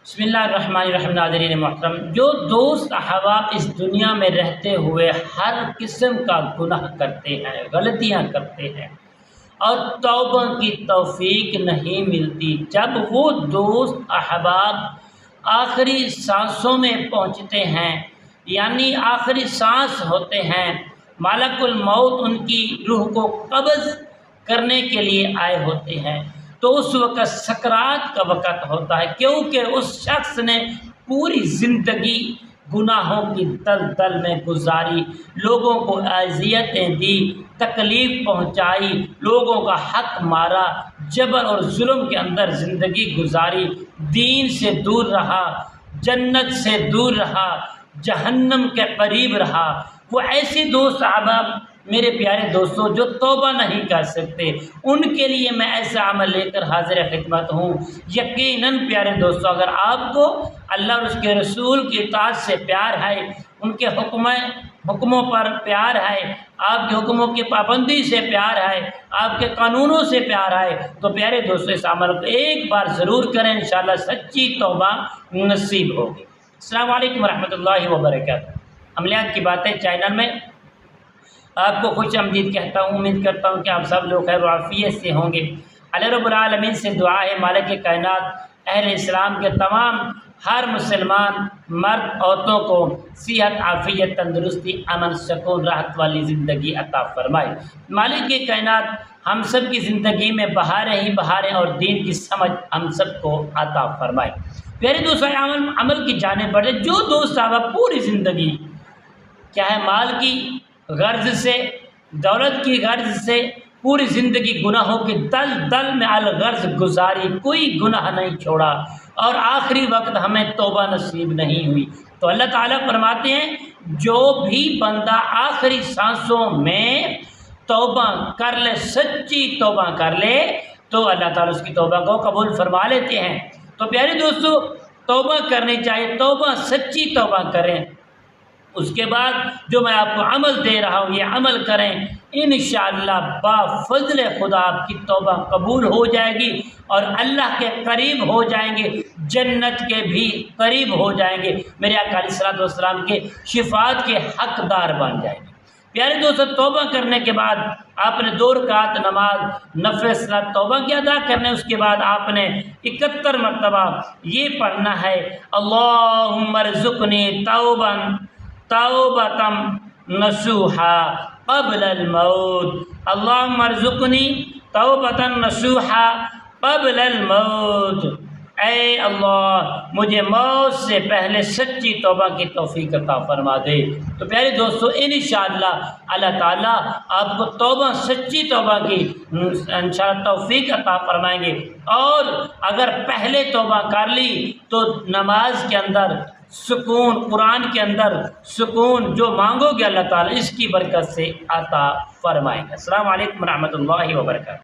बिस्मिल्लाहिर्रहमानिर्रहीम। नाज़रीन मोहतरम, जो दोस्त अहबाब इस दुनिया में रहते हुए हर किस्म का गुनाह करते हैं, गलतियां करते हैं और तौबा की तौफीक नहीं मिलती, जब वो दोस्त अहबाब आखिरी सांसों में पहुंचते हैं, यानी आखिरी सांस होते हैं, मालकुल मौत उनकी रूह को कब्ज़ करने के लिए आए होते हैं, तो उस वक़्त सकरात का वक़्त होता है, क्योंकि उस शख्स ने पूरी ज़िंदगी गुनाहों की दलदल में गुजारी, लोगों को अज़ियतें दी, तकलीफ़ पहुंचाई, लोगों का हक़ मारा, जबर और जुल्म के अंदर ज़िंदगी गुजारी, दीन से दूर रहा, जन्नत से दूर रहा, जहन्नम के करीब रहा। वो ऐसे दोस्त अहबाब मेरे प्यारे दोस्तों जो तौबा नहीं कर सकते, उनके लिए मैं ऐसा अमल लेकर हाज़िर खिदमत हूँ। यकीनन प्यारे दोस्तों, अगर आपको अल्लाह और उसके रसूल की इताअत से प्यार है, उनके हुक्मों पर प्यार है, आपके हुक्मों की पाबंदी से प्यार है, आपके कानूनों से प्यार है, तो प्यारे दोस्तों इस अमल को एक बार ज़रूर करें, इंशाअल्लाह सच्ची तौबा नसीब होगी। अस्सलाम वालेकुम रहमतुल्लाहि व बरकातहू। अमलियात की बातें चैनल में आपको खुश आमदीद कहता हूँ। उम्मीद करता हूँ कि आप सब लोग खैर आफियत से होंगे। अल्लाह रब्बुल आलमीन से दुआ है, मालिक कायनात अहले इस्लाम के तमाम हर मुसलमान मर्द औरतों को सेहत, आफियत, तंदुरुस्ती, अमन, सुकून, राहत वाली ज़िंदगी अता फरमाए। मालिक कायनात हम सब की ज़िंदगी में बहारें ही बहारें और दीन की समझ हम सबको अता फरमाए। प्यारे दोस्तों, अमल की जानिब बढ़े। जो दोस्त साहब पूरी ज़िंदगी क्या है माल की गर्ज से, दौलत की गर्ज से पूरी ज़िंदगी गुनाहों की दल में अलगर्ज गुजारी, कोई गुनाह नहीं छोड़ा और आखिरी वक्त हमें तौबा नसीब नहीं हुई, तो अल्लाह ताला फरमाते हैं जो भी बंदा आखिरी सांसों में तौबा कर ले, सच्ची तौबा कर ले, तो अल्लाह ताला उसकी तौबा को कबूल फरमा लेते हैं। तो प्यारे दोस्तों, तौबा करनी चाहिए, तौबा सच्ची तौबा करें। उसके बाद जो मैं आपको अमल दे रहा हूँ, ये अमल करें, इंशाअल्लाह बाफ़ज़्ल खुदा आपकी तौबा कबूल हो जाएगी और अल्लाह के करीब हो जाएंगे, जन्नत के भी करीब हो जाएंगे, मेरे आका अलैहिस्सलातु वस्सलाम के शिफ़ात के हक़दार बन जाएंगे। प्यारे दोस्तों, तौबा करने के बाद आपने 2 रकात नमाज नफ़िल सलात तौबा की अदा करने, उसके बाद आपने 71 मरतबा ये पढ़ना है, अल्लाहुम्मा रज़ुक़नी तौबतम नसूहा क़ब्लल मौत, अल्लाहुम्मा रज़ुक़नी तौबतन नसूहा क़ब्लल मौत। ऐ अल्लाह, मुझे मौत से पहले सच्ची तौबा की तौफ़ीक अता फरमा दे। तो प्यारे दोस्तों, इंशाअल्लाह अल्लाह ताला आपको तौबा, सच्ची तौबा की इंशाअल्लाह तौफ़ीक अता फरमाएंगे। और अगर पहले तौबा कर ली तो नमाज के अंदर सुकून, कुरान के अंदर सुकून जो मांगोगे अल्लाह ताला इसकी बरकत से अता फरमाएंगे। अस्सलाम वालेकुम रहमतुल्लाहि व बरकातहू।